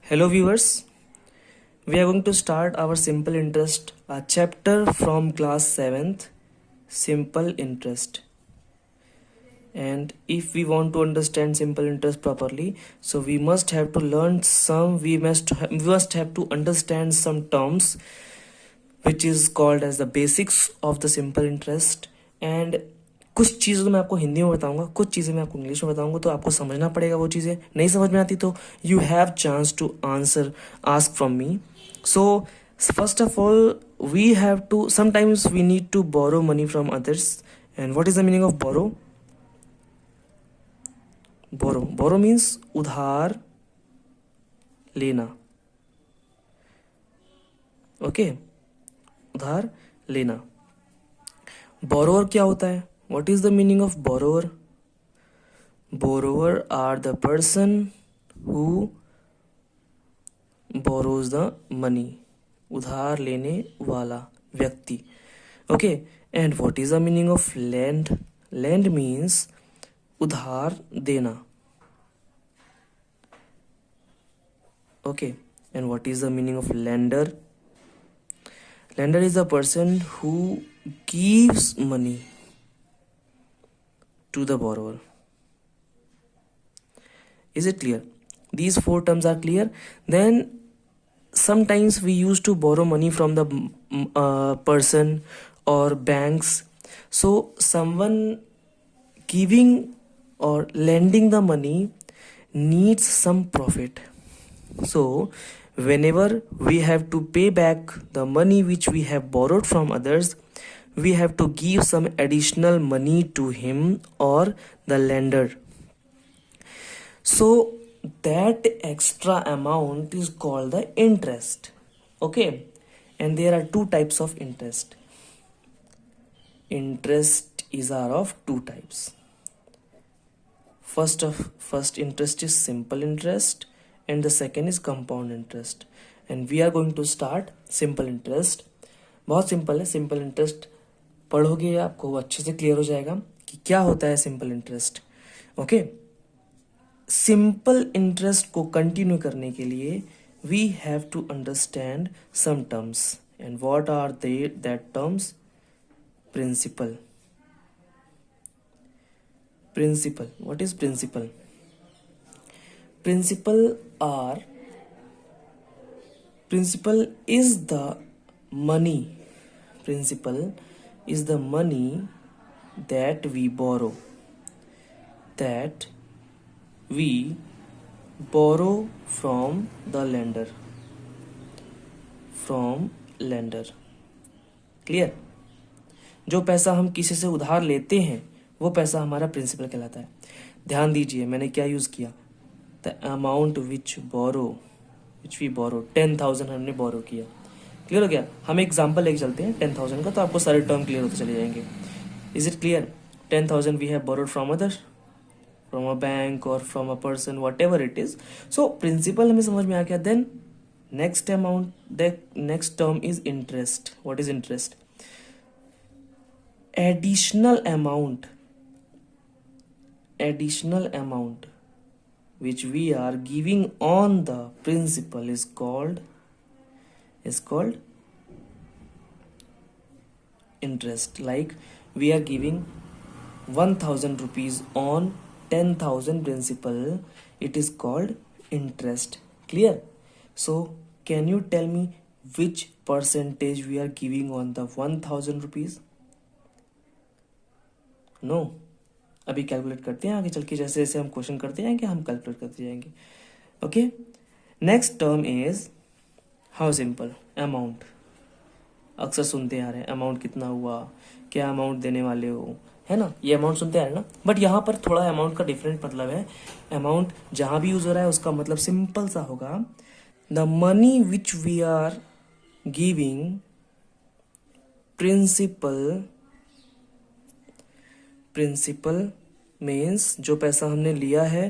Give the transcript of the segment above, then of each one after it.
Hello, viewers. We are going to start our simple interest, a chapter from class 7th, simple interest. And if we want to understand simple interest properly, so we must have to learn some, we must have to understand some terms which is called as the basics of the simple interest. And कुछ चीज़ें तो मैं आपको हिंदी में बताऊंगा, कुछ चीज़ें मैं आपको इंग्लिश में बताऊंगा, तो आपको समझना पड़ेगा। वो चीज़ें नहीं समझ में आती तो you have chance to answer ask from me. So first of all we have to sometimes we need to borrow money from others. And what is the meaning of borrow? Borrow means उधार लेना. Okay, उधार लेना. Borrower क्या होता है? What is the meaning of borrower? Borrower are the person who borrows the money. उधार लेने वाला व्यक्ति. Okay, and what is the meaning of lend? Lend means उधार देना. Okay, and what is the meaning of lender? Lender is the person who gives money to the borrower. Is it clear? These four terms are clear. Then sometimes we used to borrow money from the person or banks. So someone giving or lending the money needs some profit. So whenever we have to pay back the money which we have borrowed from others, we have to give some additional money to him or the lender. So that extra amount is called the interest. Okay, and there are two types of interest. Interest are of two types. First interest is simple interest and the second is compound interest. And we are going to start simple interest. बहुत simple है. Simple interest पढ़ोगे आपको अच्छे से clear हो जाएगा कि क्या होता है simple interest. Okay, simple interest को कंटिन्यू करने के लिए we have to understand some terms. And what are that terms? Principal. Principal, what is principal? Principal is the money. Principal is the money that we borrow. That we borrow from the lender. From lender. Clear? जो पैसा हम किसी से उधार लेते हैं वो पैसा हमारा प्रिंसिपल कहलाता है. ध्यान दीजिए मैंने क्या यूज किया. The amount which we borrow 10,000 हमने बोरो किया. क्लियर हो गया? हम एग्जाम्पल लेके चलते हैं 10,000 का, तो आपको सारे टर्म क्लियर होते चले जाएंगे. Is it clear? 10,000 we have borrowed from other, from a bank और from a person, whatever it is. So principal हमें समझ में आ गया. Then next amount, the next term is interest. What is interest? additional amount which we are giving on the principal is called interest. Like we are giving 1,000 rupees on 10,000 principal, it is called interest. Clear? So can you tell me which percentage we are giving on the 1,000 rupees? No, अभी calculate करते हैं आगे चल के. जैसे जैसे हम question करते जाएंगे हम कैलकुलेट करते जाएंगे. Okay, next term is how simple. Amount. अक्सर सुनते आ रहे हैं अमाउंट कितना हुआ, क्या अमाउंट देने वाले हो, है ना? ये अमाउंट सुनते आ रहे हैं ना. बट यहाँ पर थोड़ा अमाउंट का डिफरेंट मतलब है. अमाउंट जहां भी यूज हो रहा है उसका मतलब सिंपल सा होगा. The money which we are giving principal means जो पैसा हमने लिया है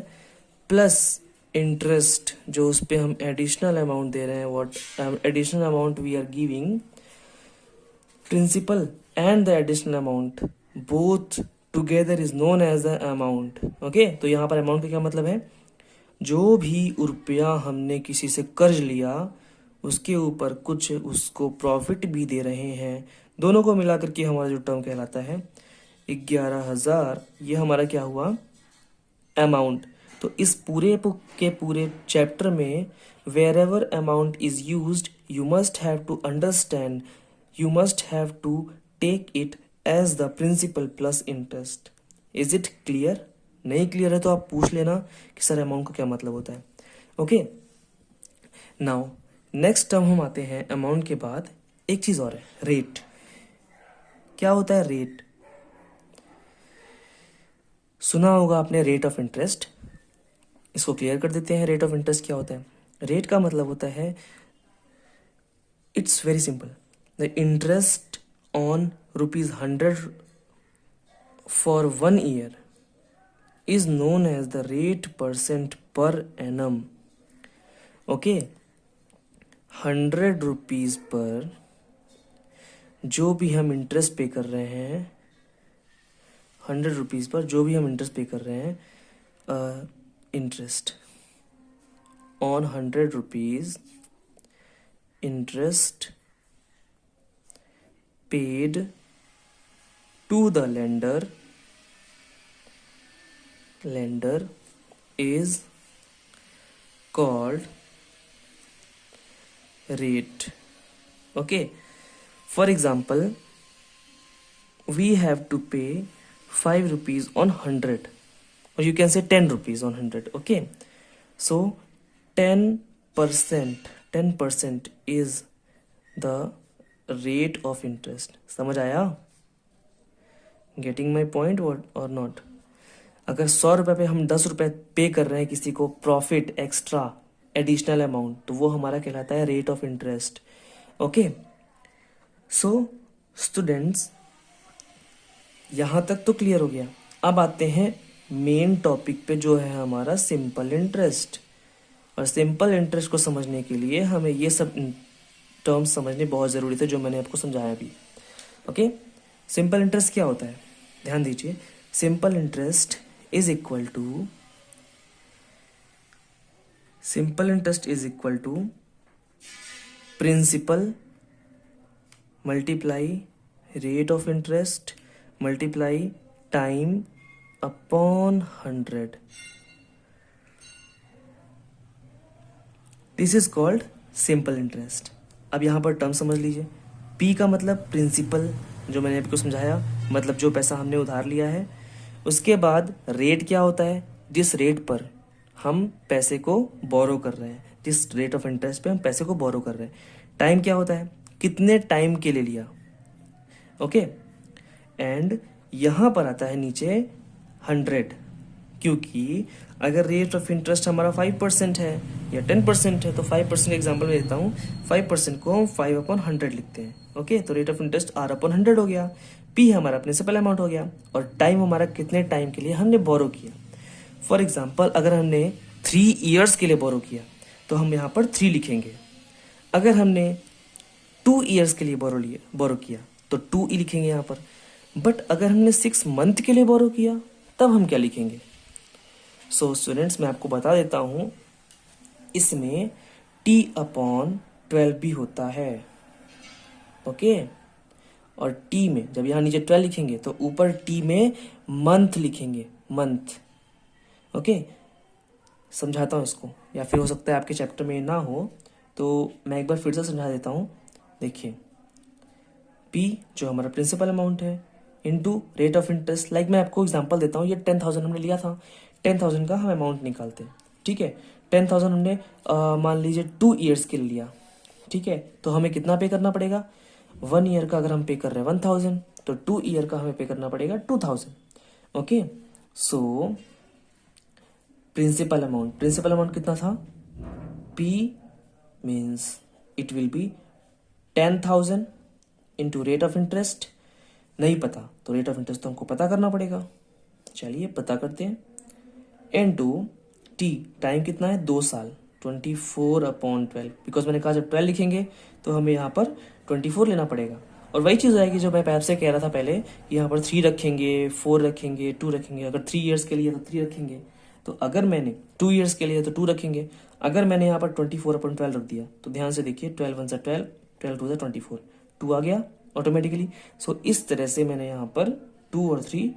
प्लस इंटरेस्ट जो उस पर हम एडिशनल अमाउंट दे रहे हैं. What additional amount we are giving. Principal and the additional amount both together is known as the amount. Okay, तो यहाँ पर अमाउंट का क्या मतलब है? जो भी रुपया हमने किसी से कर्ज लिया उसके ऊपर कुछ उसको प्रॉफिट भी दे रहे हैं, दोनों को मिलाकर के हमारा जो टर्म कहलाता है 11,000, ये हमारा क्या हुआ, अमाउंट। तो इस के पूरे चैप्टर में wherever amount is used you must have to understand, you must have to take it as the principal plus interest. Is it clear? नहीं क्लियर है तो आप पूछ लेना कि सर अमाउंट का क्या मतलब होता है। ओके, नाउ नेक्स्ट टर्म हम आते हैं अमाउंट के बाद, एक चीज और है, रेट। क्या होता है रेट? सुना होगा आपने रेट ऑफ इंटरेस्ट। इसको क्लियर कर देते हैं, रेट ऑफ इंटरेस्ट क्या होता है। रेट का मतलब होता है, it's very simple, the interest on ₹100 for 1 year is known as the rate % per annum. Okay, 100 rupees per जो भी हम इंटरेस्ट पे कर रहे हैं, 100 रुपीज पर जो भी हम इंटरेस्ट पे कर रहे हैं, interest on 100 rupees, interest paid to the lender is called rate. Okay, for example, we have to pay 5 rupees on 100, or you can say 10 rupees on 100. Okay, so 10% is the rate of interest. समझ आया? Getting my point or not? अगर 100 रुपये पे हम 10 रुपये पे कर रहे हैं किसी को, प्रॉफिट एक्स्ट्रा एडिशनल अमाउंट, तो वो हमारा कहलाता है rate of interest. Okay, so students, यहां तक तो क्लियर हो गया। अब आते हैं मेन टॉपिक पे, जो है हमारा सिंपल इंटरेस्ट। और सिंपल इंटरेस्ट को समझने के लिए हमें ये सब टर्म्स समझने बहुत ज़रूरी थे, जो मैंने आपको समझाया भी। ओके, सिंपल इंटरेस्ट क्या होता है, ध्यान दीजिए। Simple interest is equal to principal multiply rate of interest multiply time upon 100. This is called simple interest. अब यहाँ पर टर्म समझ लीजिए। P का मतलब प्रिंसिपल, जो मैंने आपको समझाया, मतलब जो पैसा हमने उधार लिया है। उसके बाद रेट क्या होता है, जिस रेट पर हम पैसे को बोरो कर रहे हैं, जिस रेट ऑफ इंटरेस्ट पे हम पैसे को बोरो कर रहे हैं। टाइम क्या होता है, कितने टाइम के लिए लिया। ओके, एंड यहाँ पर आता है नीचे 100, क्योंकि अगर रेट ऑफ इंटरेस्ट हमारा 5% है या 10% है, तो 5% एग्जाम्पल में देता हूँ, 5% को हम 5/100 लिखते हैं। ओके, तो रेट ऑफ इंटरेस्ट R/100 हो गया। P हमारा प्रिंसिपल अमाउंट हो गया, और टाइम हमारा कितने टाइम के लिए हमने बोरो किया। फॉर एग्जाम्पल, अगर हमने 3 ईयर्स के लिए बोरो किया तो हम यहाँ पर 3 लिखेंगे। अगर हमने 2 ईयर्स के लिए बोरो किया तो 2E लिखेंगे यहाँ पर। बट अगर हमने 6 मंथ के लिए बोरो किया तब हम क्या लिखेंगे। सो स्टूडेंट्स, मैं आपको बता देता हूँ, इसमें T/12 भी होता है। ओके, और T में जब यहाँ नीचे 12 लिखेंगे तो ऊपर T में मंथ लिखेंगे, मंथ। ओके, समझाता हूँ इसको, या फिर हो सकता है आपके चैप्टर में ना हो, तो मैं एक बार फिर से समझा देता हूँ। देखिए, P जो हमारा प्रिंसिपल अमाउंट है into rate of interest. Like मैं आपको एग्जांपल देता हूँ, ये 10,000 हमने लिया था, 10,000 का हम अमाउंट निकालते हैं। ठीक है, 10,000 हमने मान लीजिए 2 ईयर्स के लिए लिया। ठीक है, तो हमें कितना पे करना पड़ेगा, 1 ईयर का अगर हम पे कर रहे हैं 1,000, तो 2 ईयर का हमें पे करना पड़ेगा 2,000। ओके, सो प्रिंसिपल अमाउंट कितना था, P means it will be 10,000 into rate of interest. नहीं पता तो रेट ऑफ इंटरेस्ट तो हमको पता करना पड़ेगा, चलिए पता करते हैं। इनटू T, टाइम कितना है, 2 साल, 24/12। बिकॉज मैंने कहा जब 12 लिखेंगे तो हमें यहाँ पर 24 लेना पड़ेगा। और वही चीज़ आएगी जो मैं आपसे कह रहा था पहले, यहाँ पर 3 रखेंगे, 4 रखेंगे, 2 रखेंगे। अगर 3 ईयर्स के लिए तो 3 रखेंगे, तो अगर मैंने 2 ईयर्स के लिए तो 2 रखेंगे, अगर मैंने यहाँ पर 24/12 रख दिया तो ध्यान से देखिए 12 1 12, 12 2 24, 2 आ गया ऑटोमेटिकली। सो इस तरह से मैंने यहाँ पर 2 और 3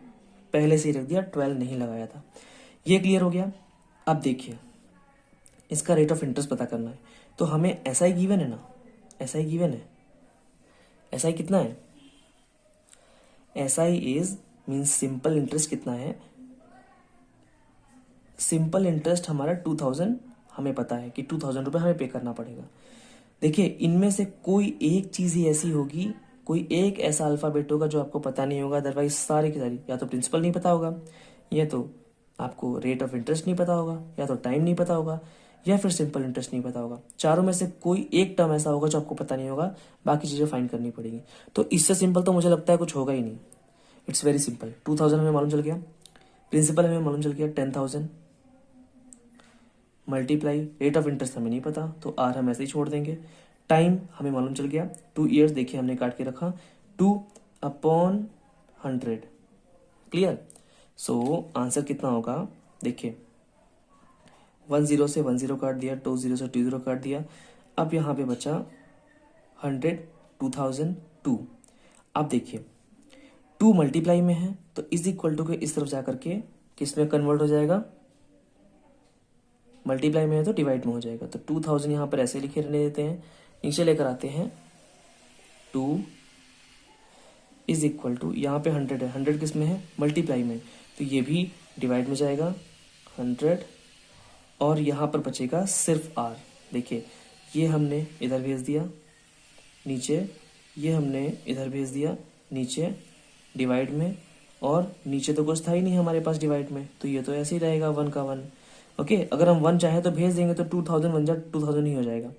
पहले से ही रख दिया, 12 नहीं लगाया था। ये क्लियर हो गया। अब देखिए इसका रेट ऑफ इंटरेस्ट पता करना है, तो हमें ऐसा ही गिवन है ना, ऐसा ही गिवन है। ऐसा ही कितना है, ऐसा he is means simple interest कितना है, सिंपल इंटरेस्ट हमारा 2000 हमें पता है कि 2000 रुपये हमें पे करना पड़ेगा। देखिए इनमें से कोई एक चीज़ ही ऐसी होगी, कोई एक ऐसा अल्फ़ाबेट होगा जो आपको पता नहीं होगा, अदरवाइज सारी की सारी या तो प्रिंसिपल नहीं पता होगा, या तो आपको रेट ऑफ इंटरेस्ट नहीं पता होगा, या तो टाइम नहीं पता होगा, या फिर सिंपल इंटरेस्ट नहीं पता होगा। चारों में से कोई एक टर्म ऐसा होगा जो आपको पता नहीं होगा, बाकी चीज़ें फाइंड करनी पड़ेगी। तो इससे सिंपल तो मुझे लगता है कुछ होगा ही नहीं। It's very simple. 2000 हमें मालूम चल गया, प्रिंसिपल हमें मालूम चल गया 10,000, मल्टीप्लाई रेट ऑफ इंटरेस्ट हमें नहीं पता तो आर हम ऐसे ही छोड़ देंगे। टाइम हमें मालूम चल गया 2 ईयर्स, देखिए हमने काट के रखा 2/100। क्लियर। सो आंसर कितना होगा, देखिए 10 से 10 काट दिया, 20 से 20 काट दिया, अब यहाँ पे बचा 100, 2002। अब देखिए 2 मल्टीप्लाई में है तो इज इक्वल टू के इस तरफ जाकर के किस में कन्वर्ट हो जाएगा, मल्टीप्लाई में है तो डिवाइड में हो जाएगा। तो 2000 यहाँ पर ऐसे लिखे रहने देते हैं, नीचे लेकर आते हैं 2 इज इक्वल टू, यहाँ पे 100 है, 100 किस में है, मल्टीप्लाई में, तो ये भी डिवाइड में जाएगा 100, और यहाँ पर बचेगा सिर्फ आर। देखिए ये हमने इधर भेज दिया नीचे, ये हमने इधर भेज दिया नीचे डिवाइड में, और नीचे तो कुछ था ही नहीं हमारे पास डिवाइड में, तो ये तो ऐसे ही रहेगा 1 का 1। ओके, अगर हम 1 चाहे तो भेज देंगे तो 2000 1 जा 2000 ही हो जाएगा।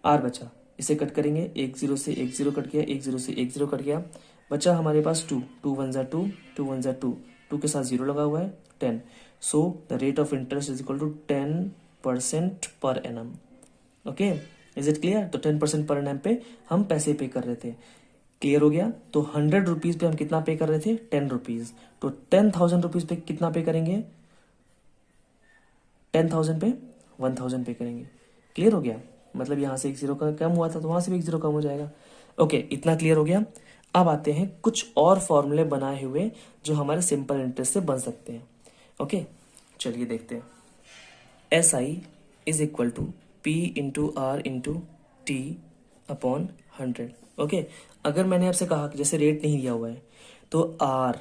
आर बचा, इसे कट करेंगे, 1 0 से 1 0 कट गया, 1 0 से 1 0 कट गया, बचा हमारे पास 2, 2 1 जा 2, 2 1 जा 2, 2 के साथ 0 लगा हुआ है 10। So the rate of interest is equal to 10% per annum. Okay, is it clear. तो 10% पर एनम पे हम पैसे पे कर रहे थे। क्लियर हो गया। तो 100 रुपीज पे हम कितना पे कर रहे थे, 10 रुपीज। तो 10,000 रुपीज पे कितना पे करेंगे, 10,000 पे 1,000 पे करेंगे। क्लियर हो गया। मतलब यहाँ से 1 0 का कम हुआ था तो वहां से भी 1 0 कम हो जाएगा। ओके, इतना क्लियर हो गया। अब आते हैं कुछ और फॉर्मूले बनाए हुए जो हमारे सिंपल इंटरेस्ट से बन सकते हैं। ओके, चलिए देखते हैं। S I is equal to P into R into T upon 100। Okay, अगर मैंने आपसे कहा कि जैसे रेट नहीं दिया हुआ है तो R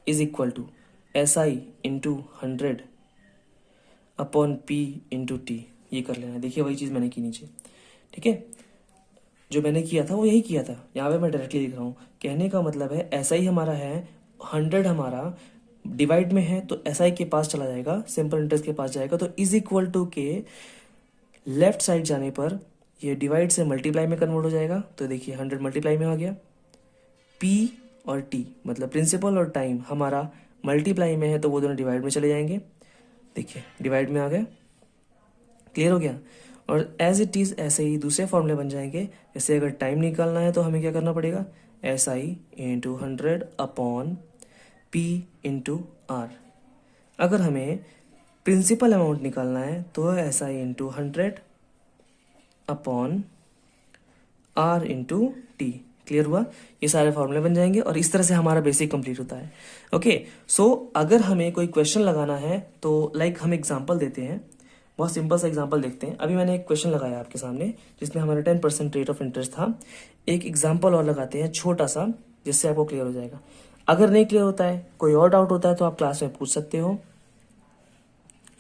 is equal to S I into 100 upon P into T, ये कर लेना। देखिए वही चीज़ मैंने की नीचे, ठीक है, जो मैंने किया था वो यही किया था। यहाँ पे मैं डायरेक्टली लिख रहा हूँ। कहने का मतलब है ऐसा ही हमारा है, 100 हमारा डिवाइड में है तो एस आई के पास चला जाएगा, सिंपल इंटरेस्ट के पास जाएगा, तो इज इक्वल टू के लेफ्ट साइड जाने पर ये डिवाइड से मल्टीप्लाई में कन्वर्ट हो जाएगा। तो देखिए 100 मल्टीप्लाई में आ गया, पी और टी मतलब प्रिंसिपल और टाइम हमारा मल्टीप्लाई में है तो वो दोनों डिवाइड में चले जाएंगे। देखिए डिवाइड में आ गए। क्लियर हो गया। और एज इट इज ऐसे ही दूसरे फॉर्मूले बन जाएंगे। जैसे अगर टाइम निकालना है तो हमें क्या करना पड़ेगा, S I into 100 upon P into R. अगर हमें प्रिंसिपल अमाउंट निकालना है तो S I into 100 upon R into T. Clear हुआ। ये सारे फॉर्मूले बन जाएंगे और इस तरह से हमारा बेसिक कंप्लीट होता है। ओके, सो अगर हमें कोई क्वेश्चन लगाना है तो लाइक हम एग्जांपल देते हैं। बहुत सिंपल सा एग्जांपल देखते हैं। अभी मैंने एक क्वेश्चन लगाया आपके सामने जिसमें हमारा 10% रेट ऑफ इंटरेस्ट था। एक एग्जांपल और लगाते हैं छोटा सा, जिससे आपको क्लियर हो जाएगा। अगर नहीं क्लियर होता है, कोई और डाउट होता है तो आप क्लास में पूछ सकते हो।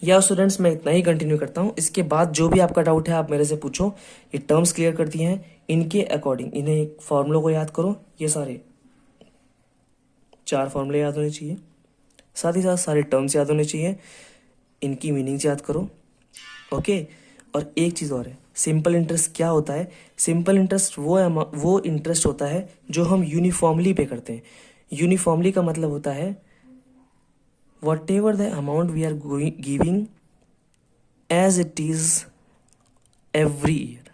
या स्टूडेंट्स मैं इतना ही कंटिन्यू करता हूँ, इसके बाद जो भी आपका डाउट है आप मेरे से पूछो। ये टर्म्स क्लियर कर दिए हैं, इनके अकॉर्डिंग इन्हें फॉर्मूलों को याद करो। ये सारे 4 फॉर्मूले याद होने चाहिए, साथ ही साथ सारे टर्म्स याद होने चाहिए, इनकी मीनिंग्स याद करो। ओके, और एक चीज़ और है, सिंपल इंटरेस्ट क्या होता है। सिंपल इंटरेस्ट वो इंटरेस्ट होता है जो हम यूनिफॉर्मली पे करते हैं। यूनिफॉर्मली का मतलब होता है whatever the amount we are giving as it is every year.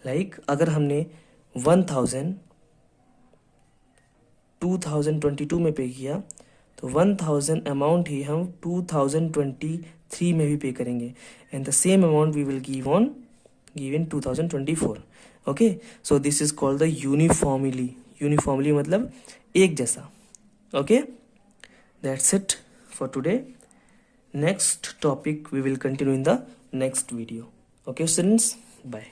Like अगर हमने 1000 2022 में पे किया तो 1000 अमाउंट ही हम 2023 में भी पे करेंगे and the same amount we will give in 2024. Okay, so this is called the uniformly मतलब एक जैसा. Okay, that's it for today. Next topic we will continue in the next video. Okay students, bye.